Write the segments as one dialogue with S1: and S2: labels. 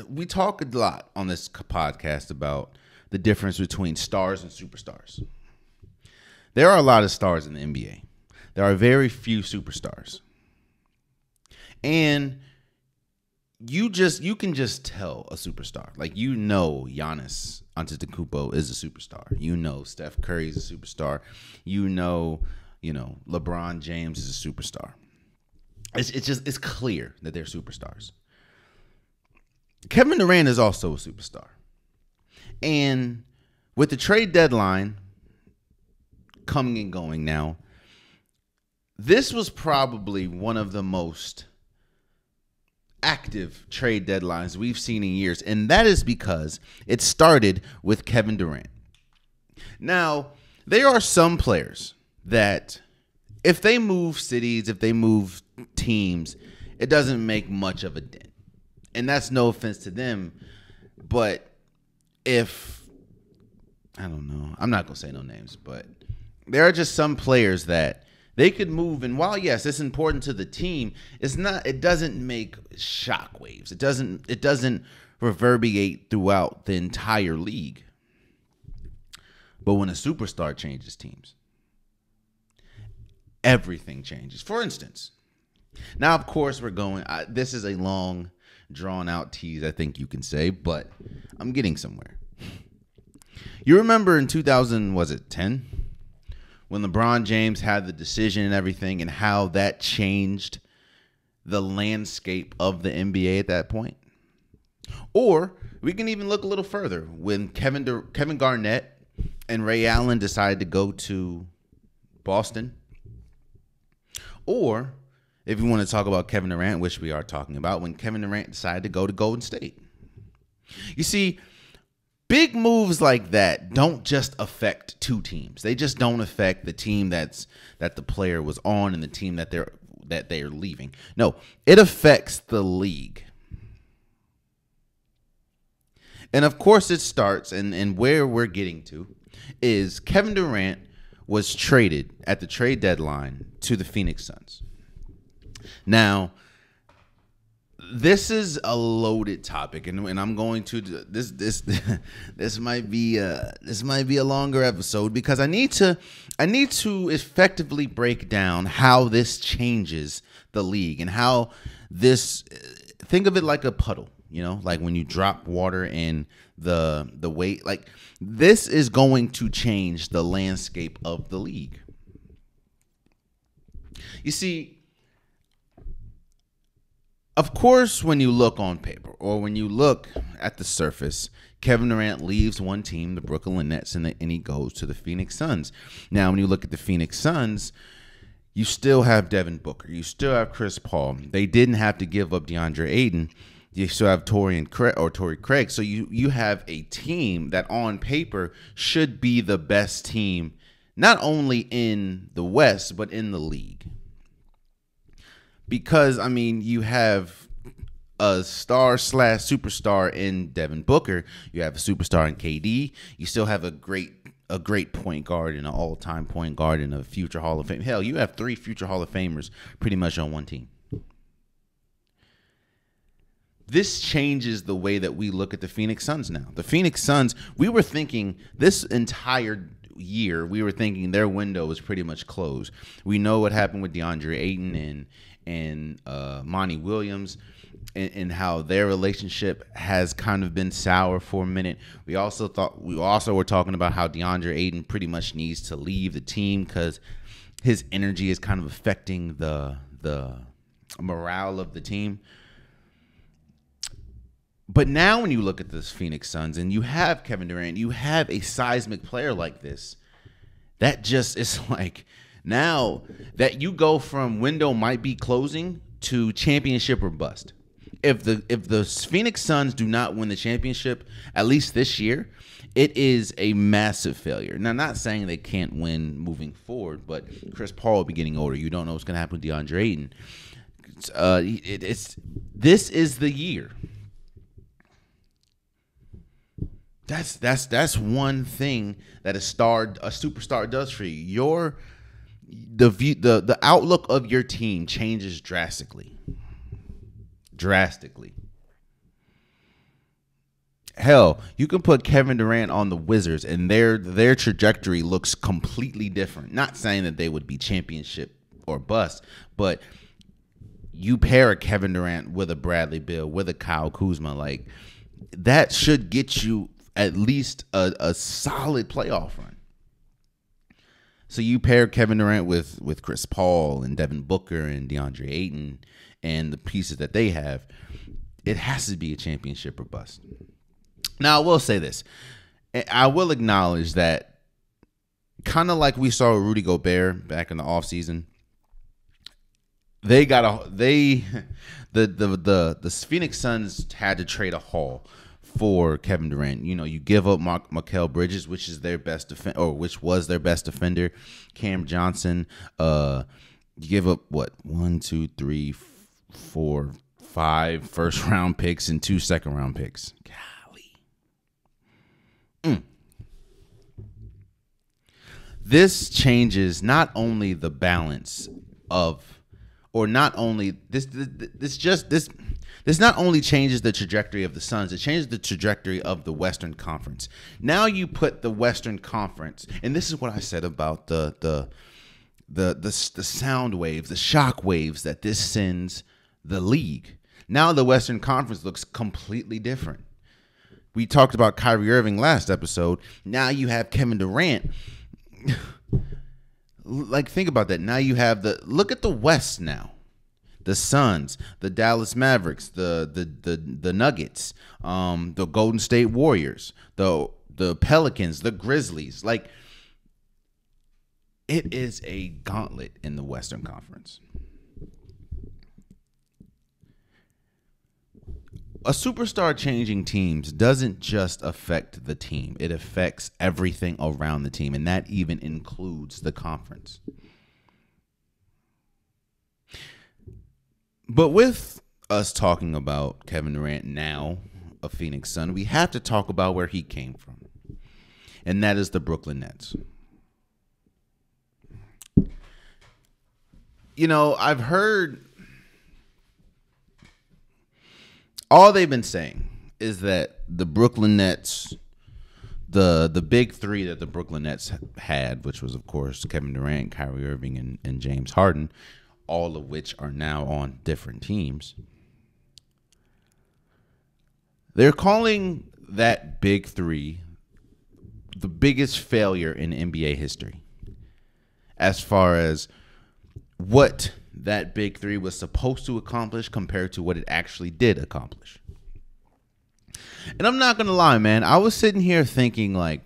S1: we talk a lot on this podcast about the difference between stars and superstars. There are a lot of stars in the NBA. There are very few superstars. And you can just tell a superstar. Like, Giannis Antetokounmpo is a superstar. Steph Curry is a superstar. LeBron James is a superstar. It's clear that they're superstars. Kevin Durant is also a superstar. And with the trade deadline coming and going now, this was probably one of the most active trade deadlines we've seen in years. And that is because it started with Kevin Durant. Now, there are some players that if they move cities, if they move teams, it doesn't make much of a dent. And that's no offense to them. But I don't know, I'm not going to say no names, but there are just some players that they could move. And while, yes, it's important to the team, it doesn't make shockwaves. It doesn't reverberate throughout the entire league. But when a superstar changes teams, everything changes. For instance, now, of course, this is a long, drawn-out tease, I think you can say, but I'm getting somewhere. You remember in 2010 when LeBron James had the decision and everything, and how that changed the landscape of the NBA at that point? Or we can even look a little further when Kevin Garnett and Ray Allen decided to go to Boston. Or if you want to talk about Kevin Durant, which we are talking about, when Kevin Durant decided to go to Golden State. You see, big moves like that don't just affect two teams. They just don't affect the team that the player was on and the team that they're leaving. No, it affects the league. And of course it starts, and where we're getting to is Kevin Durant was traded at the trade deadline to the Phoenix Suns. Now, this is a loaded topic, and I'm going to this might be a longer episode because I need to effectively break down how this changes the league and how this, think of it like a puddle, like when you drop water in the weight, like this is going to change the landscape of the league. You see, of course, when you look on paper or when you look at the surface, Kevin Durant leaves one team, the Brooklyn Nets, and he goes to the Phoenix Suns. Now, when you look at the Phoenix Suns, you still have Devin Booker. You still have Chris Paul. They didn't have to give up DeAndre Ayton. You still have Torrey Craig. So you have a team that on paper should be the best team, not only in the West, but in the league. Because, I mean, you have a star/superstar in Devin Booker. You have a superstar in KD. You still have a great point guard and an all-time point guard and a future Hall of Fame. Hell, you have 3 future Hall of Famers pretty much on one team. This changes the way that we look at the Phoenix Suns now. The Phoenix Suns, we were thinking this entire year, their window was pretty much closed. We know what happened with DeAndre Ayton and Monty Williams, and how their relationship has kind of been sour for a minute. We also were talking about how DeAndre Ayton pretty much needs to leave the team because his energy is kind of affecting the morale of the team. But now when you look at this Phoenix Suns and you have Kevin Durant, you have a seismic player like this, that just is like, now that you go from window might be closing to championship or bust. If the Phoenix Suns do not win the championship, at least this year, it is a massive failure. Now, not saying they can't win moving forward, but Chris Paul will be getting older. You don't know what's going to happen with DeAndre Ayton. This is the year. That's one thing that a superstar does for you. The outlook of your team changes drastically. Hell, you can put Kevin Durant on the Wizards, and their trajectory looks completely different. Not saying that they would be championship or bust, but you pair a Kevin Durant with a Bradley Beal, with a Kyle Kuzma, like that should get you at least a solid playoff run. So you pair Kevin Durant with Chris Paul and Devin Booker and DeAndre Ayton and the pieces that they have, it has to be a championship or bust. Now, I will say this. I will acknowledge that kind of like we saw with Rudy Gobert back in the offseason, the Phoenix Suns had to trade a haul for Kevin Durant. You know, you give up Mikal Bridges, which is their best which was their best defender, Cam Johnson. You give up what 1, 2, 3, 4, 5 first round picks and 2 second round picks. Golly. This changes not only the balance of, or not only this not only changes the trajectory of the Suns, it changes the trajectory of the Western Conference. Now you put the Western Conference, and this is what I said about the sound waves, the shock waves that this sends the league. Now the Western Conference looks completely different. We talked about Kyrie Irving last episode. Now you have Kevin Durant. Like, think about that. Now you have look at the West now. The Suns, the Dallas Mavericks, the Nuggets, the Golden State Warriors, the Pelicans, the Grizzlies. Like, it is a gauntlet in the Western Conference. A superstar changing teams doesn't just affect the team. It affects everything around the team, and that even includes the conference. But with us talking about Kevin Durant now, a Phoenix Sun, we have to talk about where he came from, and that is the Brooklyn Nets. You know, I've heard all they've been saying is that the Brooklyn Nets, the big three that the Brooklyn Nets had, which was, of course, Kevin Durant, Kyrie Irving, and James Harden, all of which are now on different teams. They're calling that big three the biggest failure in NBA history as far as what that big three was supposed to accomplish compared to what it actually did accomplish. And I'm not going to lie, man. I was sitting here thinking, like,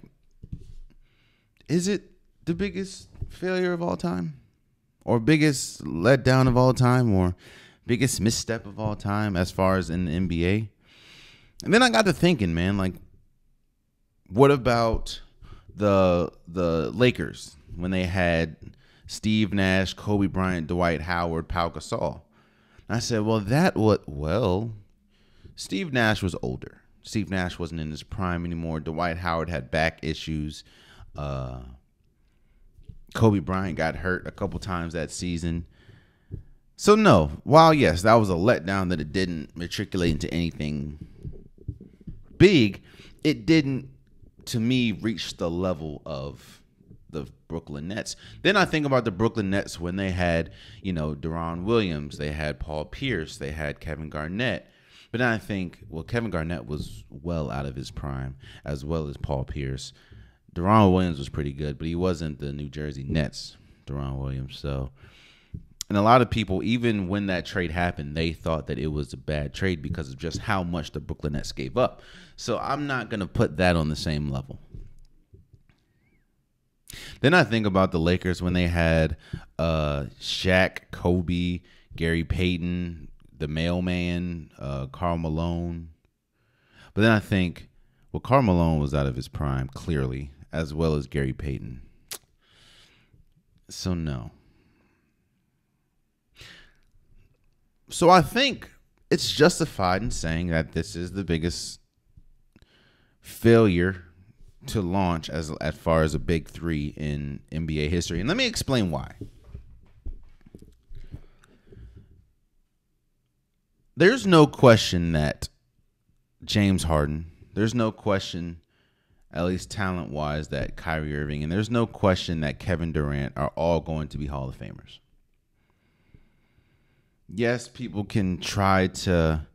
S1: is it the biggest failure of all time? Or biggest letdown of all time? Or biggest misstep of all time as far as in the NBA? And then I got to thinking, man, like, what about the Lakers when they had Steve Nash, Kobe Bryant, Dwight Howard, Pau Gasol? And I said, well, Steve Nash was older. Steve Nash wasn't in his prime anymore. Dwight Howard had back issues. Kobe Bryant got hurt a couple times that season. So no, while yes, that was a letdown that it didn't matriculate into anything big, it didn't, to me, reach the level of the Brooklyn Nets. Then I think about the Brooklyn Nets when they had, Deron Williams, they had Paul Pierce, they had Kevin Garnett. But then I think, well, Kevin Garnett was well out of his prime, as well as Paul Pierce. Deron Williams was pretty good, but he wasn't the New Jersey Nets Deron Williams. So, and a lot of people, even when that trade happened, they thought that it was a bad trade because of just how much the Brooklyn Nets gave up. So I'm not going to put that on the same level. Then I think about the Lakers when they had Shaq, Kobe, Gary Payton, the mailman, Karl Malone. But then I think, well, Karl Malone was out of his prime, clearly, as well as Gary Payton. So no. So I think it's justified in saying that this is the biggest failure to launch as far as a big three in NBA history. And let me explain why. There's no question that James Harden, there's no question, at least talent-wise, that Kyrie Irving and there's no question that Kevin Durant are all going to be Hall of Famers. Yes, people can try to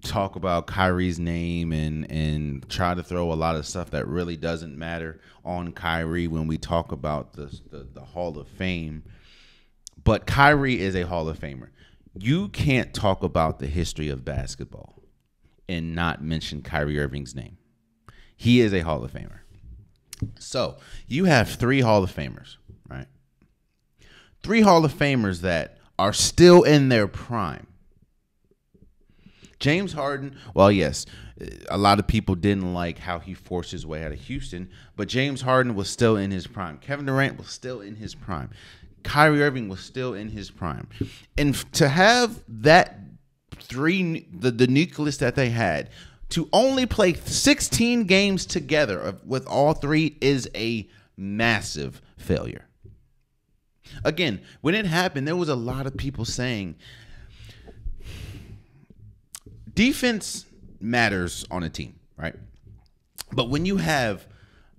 S1: talk about Kyrie's name and try to throw a lot of stuff that really doesn't matter on Kyrie when we talk about the Hall of Fame. But Kyrie is a Hall of Famer. You can't talk about the history of basketball and not mention Kyrie Irving's name. He is a Hall of Famer. So you have 3 Hall of Famers, right? 3 Hall of Famers that are still in their prime. James Harden, well, yes, a lot of people didn't like how he forced his way out of Houston, but James Harden was still in his prime. Kevin Durant was still in his prime. Kyrie Irving was still in his prime. And to have that the nucleus that they had, to only play 16 games together with all 3 is a massive failure. Again, when it happened, there was a lot of people saying defense matters on a team, right? But when you have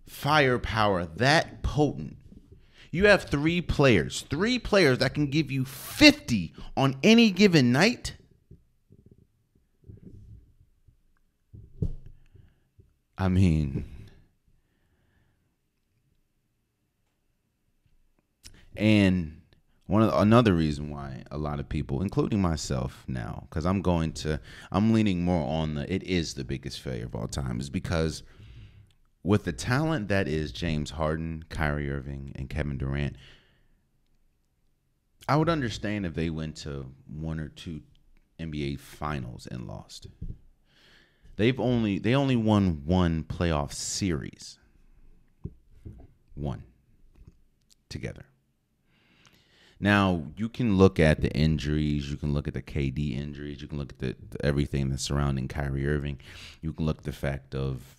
S1: firepower that potent, you have 3 players that can give you 50 on any given night. I mean, and another reason why a lot of people, including myself now, because I'm leaning more on it is the biggest failure of all time, is because with the talent that is James Harden, Kyrie Irving, and Kevin Durant, I would understand if they went to 1 or 2 NBA finals and lost. They only won 1 playoff series. 1 together. Now, you can look at the injuries. You can look at the KD injuries. You can look at everything that's surrounding Kyrie Irving. You can look at the fact of,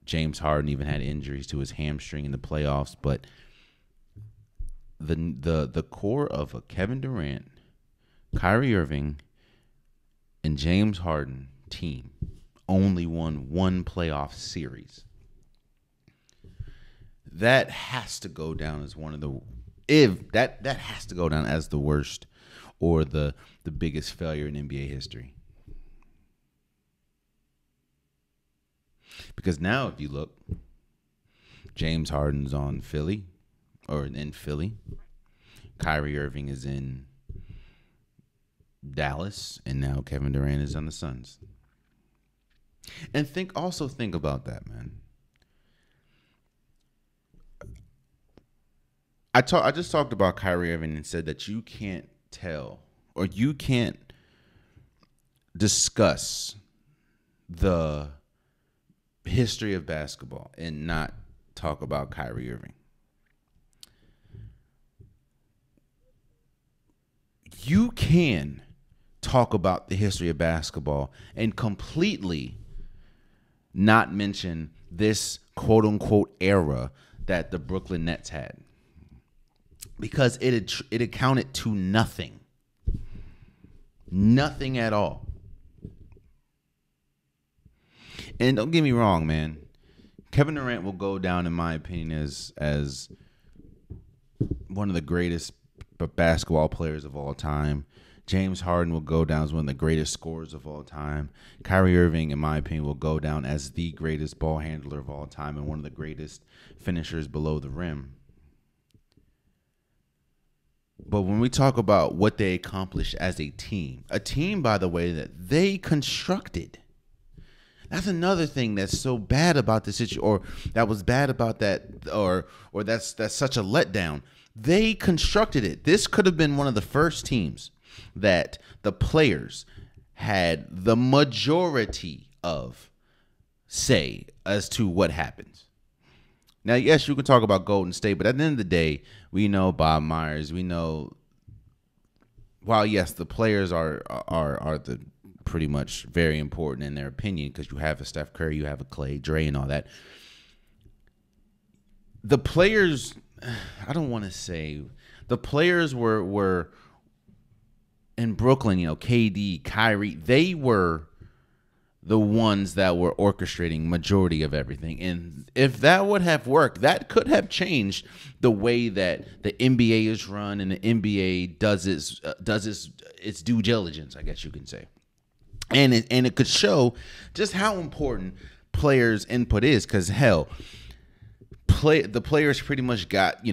S1: James Harden even had injuries to his hamstring in the playoffs. But the core of a Kevin Durant, Kyrie Irving, and James Harden team only won 1 playoff series. That has to go down as one of the that has to go down as the worst or the biggest failure in NBA history. Because now if you look, James Harden's on Philly or in Philly. Kyrie Irving is in Dallas, and now Kevin Durant is on the Suns. And think about that, man. I just talked about Kyrie Irving and said that you can't tell or you can't discuss the history of basketball and not talk about Kyrie Irving. You can talk about the history of basketball and completely not mention this quote unquote era that the Brooklyn Nets had. Because it accounted to nothing. Nothing at all. And don't get me wrong, man. Kevin Durant will go down, in my opinion, as one of the greatest basketball players of all time. James Harden will go down as one of the greatest scorers of all time. Kyrie Irving, in my opinion, will go down as the greatest ball handler of all time and one of the greatest finishers below the rim. But when we talk about what they accomplished as a team, by the way, that they constructed, that's another thing that's so bad about the situation, or that was bad about that, or that's such a letdown. They constructed it. This could have been one of the first teams that the players had the majority of say as to what happens. Now, yes, you can talk about Golden State, but at the end of the day, we know Bob Myers. We know, while yes, the players are the pretty much very important in their opinion because you have a Steph Curry, you have a Clay, Dre, and all that. The players, I don't want to say, the players were in Brooklyn. KD, Kyrie, they were the ones that were orchestrating majority of everything. And if that would have worked, that could have changed the way that the NBA is run and the NBA does its due diligence, I guess you can say. And it could show just how important players' input is, because hell, the players pretty much got,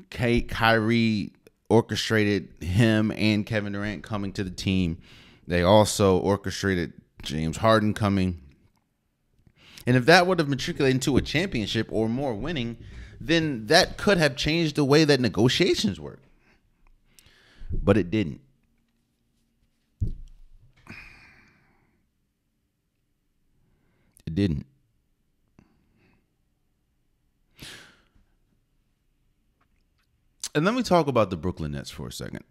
S1: Kyrie orchestrated him and Kevin Durant coming to the team. They also orchestrated James Harden coming. And if that would have matriculated into a championship or more winning, then that could have changed the way that negotiations work. But it didn't. It didn't. And let me talk about the Brooklyn Nets for a second.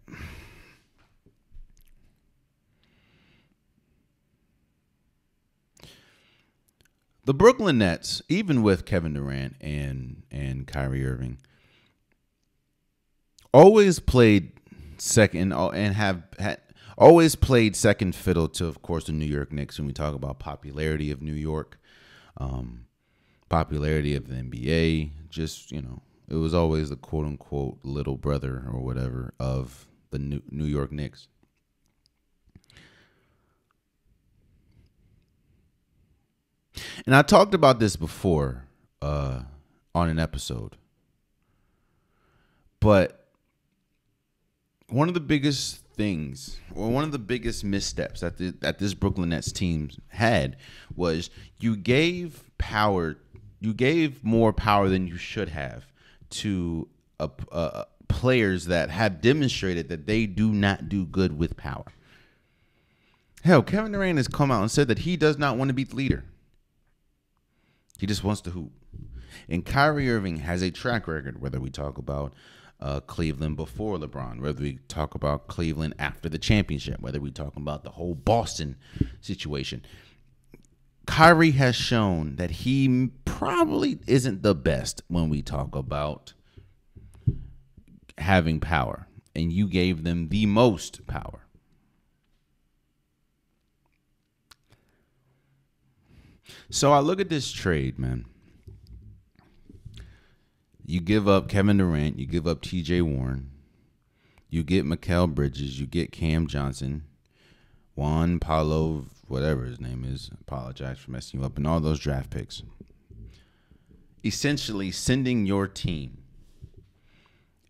S1: The Brooklyn Nets, even with Kevin Durant and Kyrie Irving, always played second and have always played second fiddle to, of course, the New York Knicks when we talk about popularity of New York, popularity of the NBA. Just, it was always the quote unquote little brother or whatever of the New York Knicks. And I talked about this before on an episode. But one of the biggest things, or one of the biggest missteps that this Brooklyn Nets team had, was you gave more power than you should have to players that have demonstrated that they do not do good with power. Hell, Kevin Durant has come out and said that he does not want to be the leader. He just wants to hoop. And Kyrie Irving has a track record, whether we talk about Cleveland before LeBron, whether we talk about Cleveland after the championship, whether we talk about the whole Boston situation. Kyrie has shown that he probably isn't the best when we talk about having power. And you gave them the most power. So I look at this trade, man. You give up Kevin Durant, you give up T.J. Warren, you get Mikal Bridges, you get Cam Johnson, Juan Paulo, whatever his name is. I apologize for messing you up, and all those draft picks. Essentially sending your team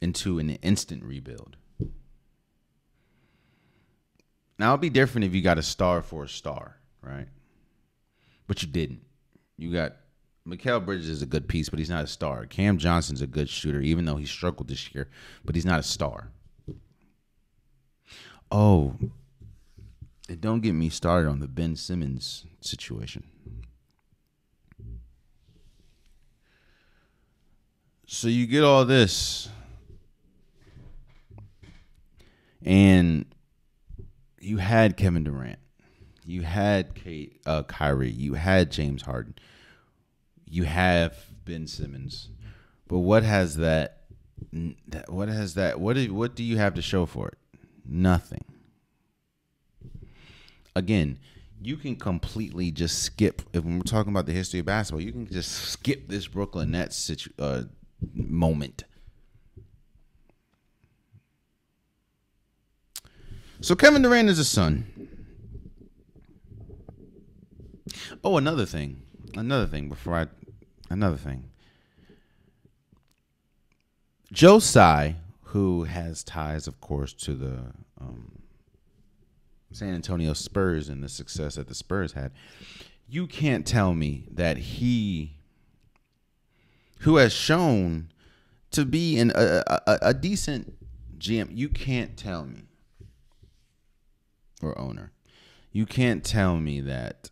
S1: into an instant rebuild. Now, it'll be different if you got a star for a star, right? But you didn't. You got Mikal Bridges is a good piece, but he's not a star. Cam Johnson's a good shooter, even though he struggled this year, but he's not a star. Oh, and don't get me started on the Ben Simmons situation. So you get all this, and you had Kevin Durant. You had Kyrie. You had James Harden. You have Ben Simmons. But what has that? What do you have to show for it? Nothing. Again, you can completely just skip. If we're talking about the history of basketball, you can just skip this Brooklyn Nets moment. So Kevin Durant is a son. Oh, another thing. Joe Tsai, who has ties, of course, to the San Antonio Spurs and the success that the Spurs had, you can't tell me that he, who has shown to be a decent GM, you can't tell me, or owner, you can't tell me that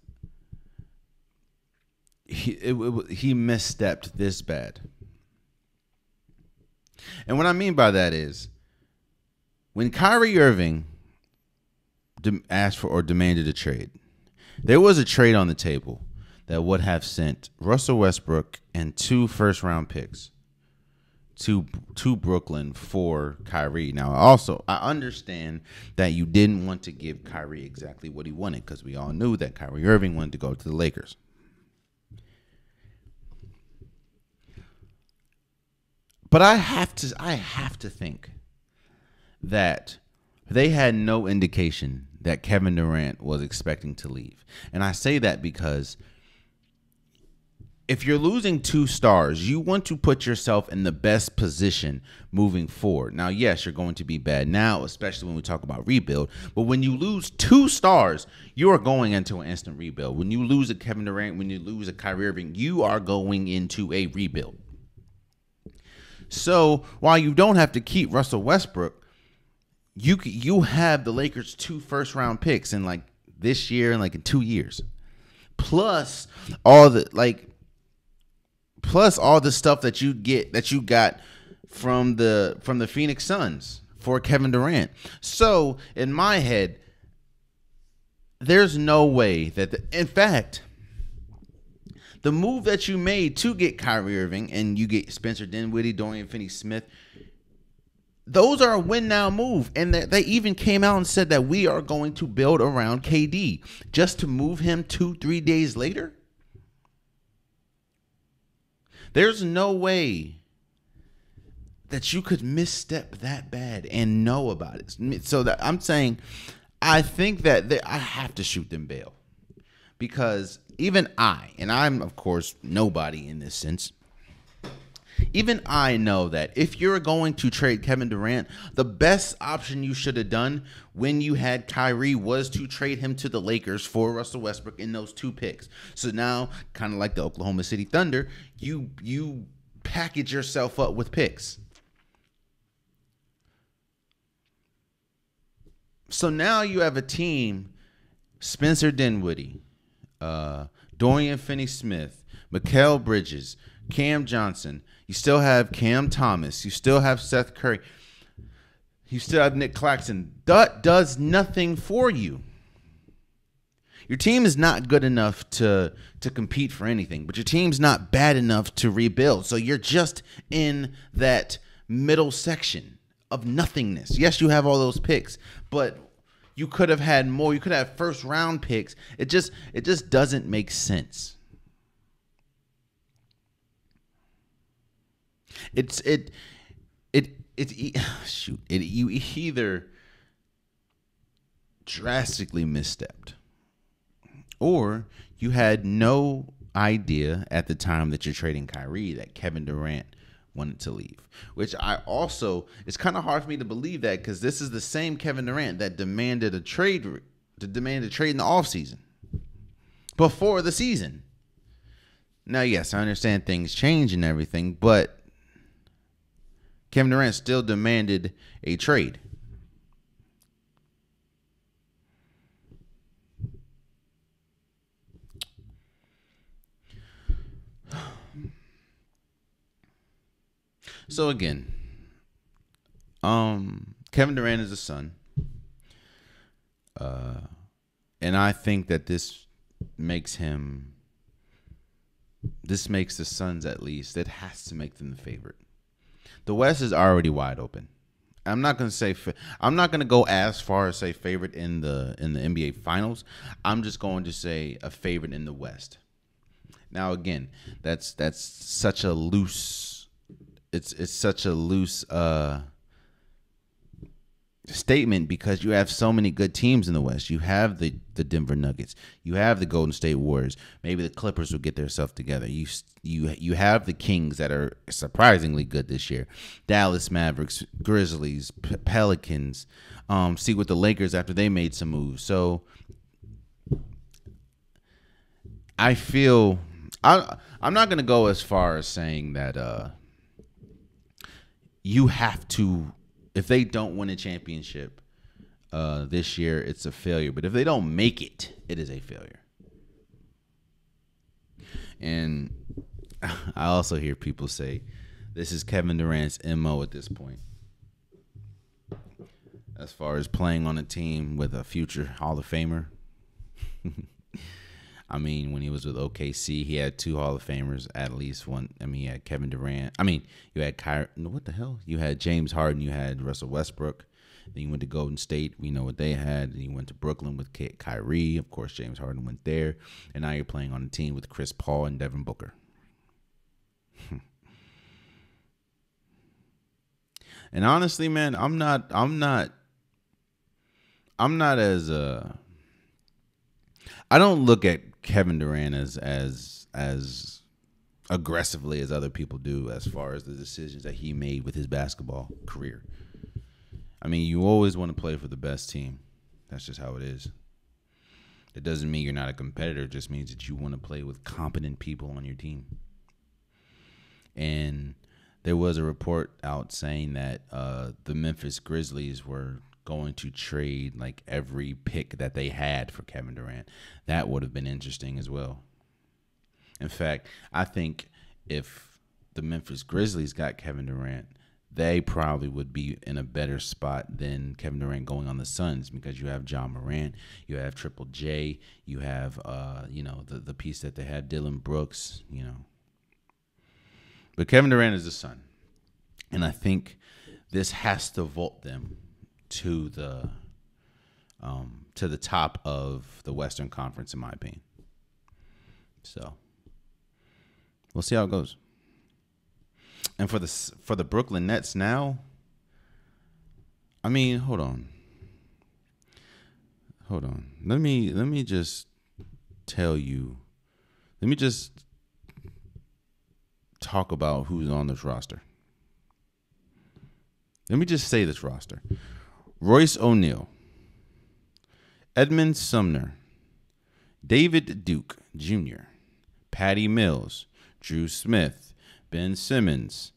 S1: he misstepped this bad. And what I mean by that is, when Kyrie Irving asked for or demanded a trade, there was a trade on the table that would have sent Russell Westbrook and 2 first-round picks to Brooklyn for Kyrie. Now, also, I understand that you didn't want to give Kyrie exactly what he wanted because we all knew that Kyrie Irving wanted to go to the Lakers. But I have to think that they had no indication that Kevin Durant was expecting to leave. And I say that because if you're losing 2 stars, you want to put yourself in the best position moving forward. Now, yes, you're going to be bad now, especially when we talk about rebuild. But when you lose 2 stars, you are going into an instant rebuild. When you lose a Kevin Durant, when you lose a Kyrie Irving, you are going into a rebuild. So while you don't have to keep Russell Westbrook, you have the Lakers 2 first-round picks in like this year and like in 2 years, plus all the stuff that you got from the Phoenix Suns for Kevin Durant. So in my head, there's no way that in fact, the move that you made to get Kyrie Irving and you get Spencer Dinwiddie, Dorian Finney-Smith, those are a win now move. And they even came out and said that we are going to build around KD just to move him 2-3 days later. There's no way that you could misstep that bad and know about it. So that I'm saying, I think that I have to shoot them bail. Because even and I'm, of course, nobody in this sense, even I know that if you're going to trade Kevin Durant, the best option you should have done when you had Kyrie was to trade him to the Lakers for Russell Westbrook in those 2 picks. So now, kind of like the Oklahoma City Thunder, you package yourself up with picks. So now you have a team, Spencer Dinwiddie, Dorian Finney-Smith, Mikal Bridges, Cam Johnson. You still have Cam Thomas. You still have Seth Curry. You still have Nick Claxton. That does nothing for you. Your team is not good enough to compete for anything, but your team's not bad enough to rebuild. So you're just in that middle section of nothingness. Yes, you have all those picks, but you could have had more. You could have first round picks. It just doesn't make sense. You either drastically misstepped or you had no idea at the time that you're trading Kyrie that Kevin Durant wanted to leave, which I also, it's kind of hard for me to believe that because this is the same Kevin Durant that demanded a trade in the offseason before the season. Now, yes, I understand things change and everything, but Kevin Durant still demanded a trade. So again, Kevin Durant is a son, and I think that this makes the Suns, at least, it has to make them the favorite. The West is already wide open. I'm not going to go as far as say favorite in the NBA Finals. I'm just going to say a favorite in the West. Now again, that's such a loose. It's such a loose statement because you have so many good teams in the West. You have the Denver Nuggets. You have the Golden State Warriors. Maybe the Clippers will get their stuff together. You have the Kings that are surprisingly good this year. Dallas Mavericks, Grizzlies, Pelicans. See with the Lakers after they made some moves. So I feel I'm not going to go as far as saying that you have to, if they don't win a championship this year, it's a failure. But if they don't make it, it is a failure. And I also hear people say this is Kevin Durant's MO at this point. As far as playing on a team with a future Hall of Famer. I mean, when he was with OKC, he had 2 Hall of Famers, at least one. I mean, you had Kevin Durant. I mean, you had what the hell? You had James Harden. You had Russell Westbrook. Then you went to Golden State. We know what they had. Then you went to Brooklyn with Kyrie. Of course, James Harden went there. And now you're playing on a team with Chris Paul and Devin Booker. And honestly, man, I'm not as I don't look at Kevin Durant as aggressively as other people do as far as the decisions that he made with his basketball career. I mean, you always want to play for the best team. That's just how it is. It doesn't mean you're not a competitor. It just means that you want to play with competent people on your team. And there was a report out saying that the Memphis Grizzlies were going to trade like every pick that they had for Kevin Durant. That would have been interesting as well. In fact, I think if the Memphis Grizzlies got Kevin Durant, they probably would be in a better spot than Kevin Durant going on the Suns, because you have John Morant, you have Triple J, you have the piece that they had, Dylan Brooks, But Kevin Durant is the Sun, and I think this has to vault them to the top of the Western Conference, in my opinion. So we'll see how it goes. And for the Brooklyn Nets now, I mean, hold on. Let me just tell you. Let me just talk about who's on this roster. Let me just say this roster: Royce O'Neal, Edmund Sumner, David Duke Jr., Patty Mills, Drew Smith, Ben Simmons,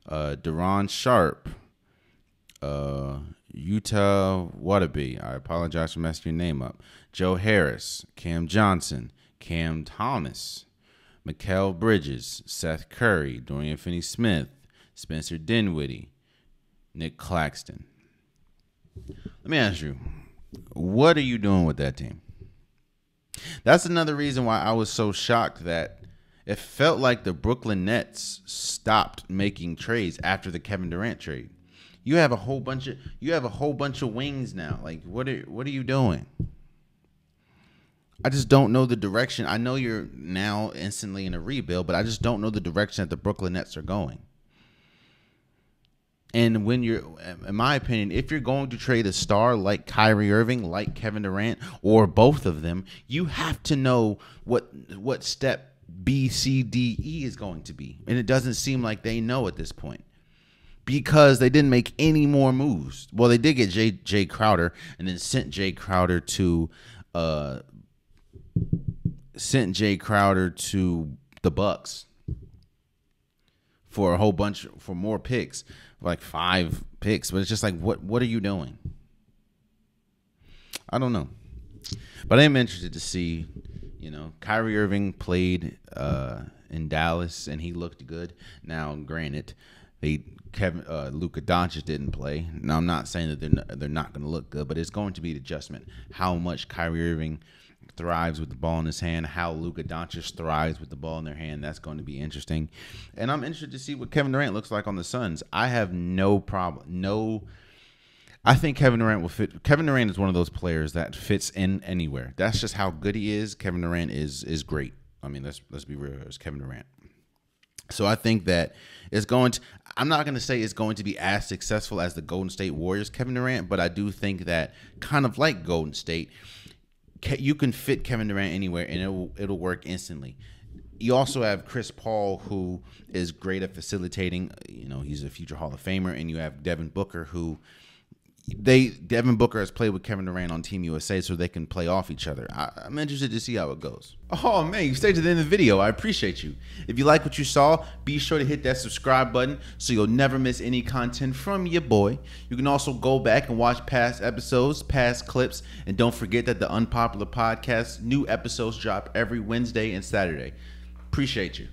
S1: Deron Sharp, Utah Wadabe. I apologize for messing your name up. Joe Harris, Cam Johnson, Cam Thomas, Mikal Bridges, Seth Curry, Dorian Finney-Smith, Spencer Dinwiddie, Nick Claxton. Let me ask you, what are you doing with that team? That's another reason why I was so shocked that it felt like the Brooklyn Nets stopped making trades after the Kevin Durant trade. You have a whole bunch of wings now. Like, what are you doing? I just don't know the direction. I know you're now instantly in a rebuild, but I just don't know the direction that the Brooklyn Nets are going. And when you're, in my opinion, if you're going to trade a star like Kyrie Irving, like Kevin Durant, or both of them, you have to know what step B, C, D, E is going to be. And it doesn't seem like they know at this point, because they didn't make any more moves. Well, they did get Jay Crowder, and then sent Jay Crowder to the Bucks for more picks, like 5 picks. But it's just like, what are you doing? I don't know. But I am interested to see, Kyrie Irving played in Dallas and he looked good. Now, granted, Luka Doncic didn't play. Now, I'm not saying that they're not going to look good, but it's going to be an adjustment. How much Kyrie Irving thrives with the ball in his hand, how Luka Doncic thrives with the ball in their hand, that's going to be interesting. And I'm interested to see what Kevin Durant looks like on the Suns. I have no problem. I think Kevin Durant will fit. Kevin Durant is one of those players that fits in anywhere. That's just how good he is. Kevin Durant is great. I mean, let's be real. It's Kevin Durant. So I think that I'm not going to say it's going to be as successful as the Golden State Warriors Kevin Durant, but I do think that, kind of like Golden State, you can fit Kevin Durant anywhere and it'll work instantly. You also have Chris Paul, who is great at facilitating. He's a future Hall of Famer, and you have Devin Booker, who Devin Booker has played with Kevin Durant on Team USA, so they can play off each other. I'm interested to see how it goes. Oh, man, you stayed to the end of the video. I appreciate you. If you like what you saw, be sure to hit that subscribe button so you'll never miss any content from your boy. You can also go back and watch past episodes, past clips, and don't forget that the Unpopular Podcast, new episodes drop every Wednesday and Saturday. Appreciate you.